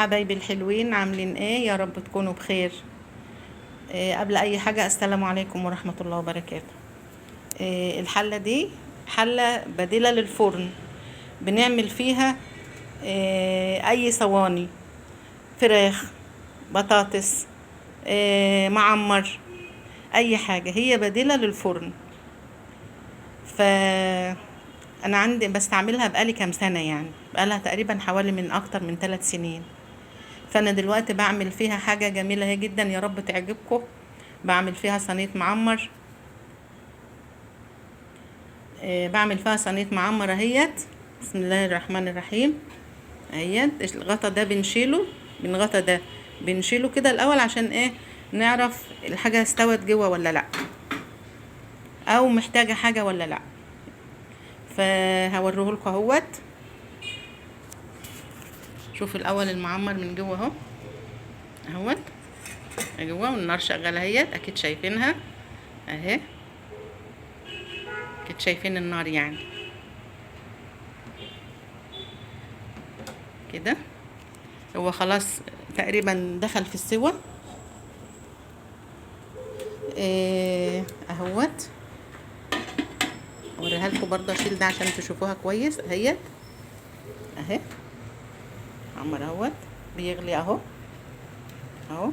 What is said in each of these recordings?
حبايبي الحلوين، عاملين ايه؟ يا رب تكونوا بخير. قبل اي حاجة السلام عليكم ورحمة الله وبركاته. الحلة دي حلة بديلة للفرن، بنعمل فيها اي صواني، فراخ، بطاطس، معمر، اي حاجة، هي بديلة للفرن. ف انا عندي بستعملها بقالي كام سنة، يعني بقالها تقريبا حوالي من اكتر من 3 سنين. فانا دلوقتي بعمل فيها حاجة جميلة هي جدا، يا رب تعجبكم. بعمل فيها صينية معمر. بعمل فيها صينية معمر اهيت. بسم الله الرحمن الرحيم. اهيت الغطا ده الغطا ده بنشيله كده الاول، عشان ايه؟ نعرف الحاجة استوت جوه ولا لا، او محتاجة حاجة ولا لا. فهوريهولكوا اهوت. شوف الاول المعمر من جوه اهو، اهوت جوه، والنار شغاله اهيت، اكيد شايفينها اهي، اكيد شايفين النار يعني كده. هو خلاص تقريبا دخل في السوا. اهوت. اوريها لكم برضه، اشيل ده عشان تشوفوها كويس اهيت اهي. عمر اهوت بيغلي اهو اهو.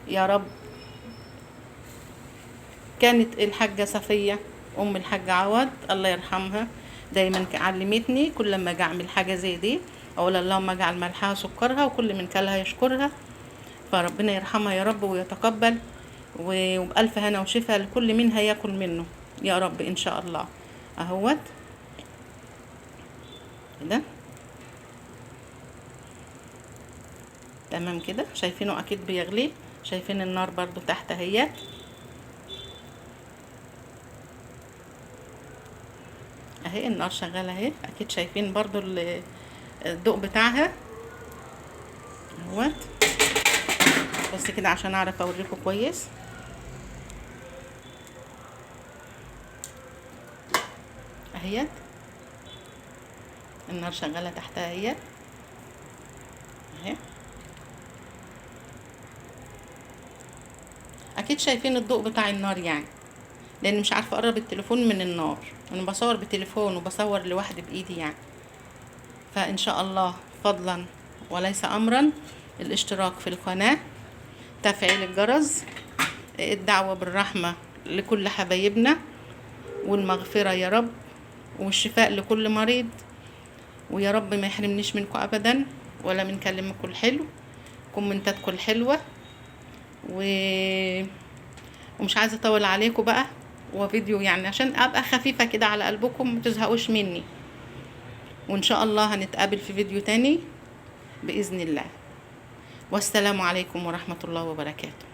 يا رب. كانت الحاجة صفية ام الحاج عوض الله يرحمها دايما علمتني كل ما اجي اعمل حاجة زي دي اقول اللهم اجعل ملحها سكرها وكل من كلها يشكرها. فربنا يرحمها يا رب ويتقبل، وبألف هنا وشفا لكل منها ياكل منه يا رب ان شاء الله. اهوت كده تمام كده، شايفينه اكيد بيغلي، شايفين النار برضو تحت اهيت اهي، النار شغاله اهي، اكيد شايفين برضو الضوء بتاعها اهوت. بس كده عشان اعرف اوريكم كويس اهيت، النار شغاله تحتها اهيت اهي. اكيد شايفين الضوء بتاع النار يعني، لان مش عارفه اقرب التليفون من النار، انا بصور بتليفون وبصور لوحدي بايدي يعني. فان شاء الله فضلا وليس امرا الاشتراك في القناه، تفعيل الجرس، الدعوه بالرحمه لكل حبايبنا، والمغفره يا رب، والشفاء لكل مريض. ويا رب ما يحرمنيش منكم ابدا، ولا من كلامكم الحلو، كومنتاتكم الحلوه. ومش عايزه اطول عليكم بقى، وفيديو يعني عشان ابقى خفيفه كده على قلبكم متزهقوش مني. وان شاء الله هنتقابل في فيديو تاني باذن الله. والسلام عليكم ورحمه الله وبركاته.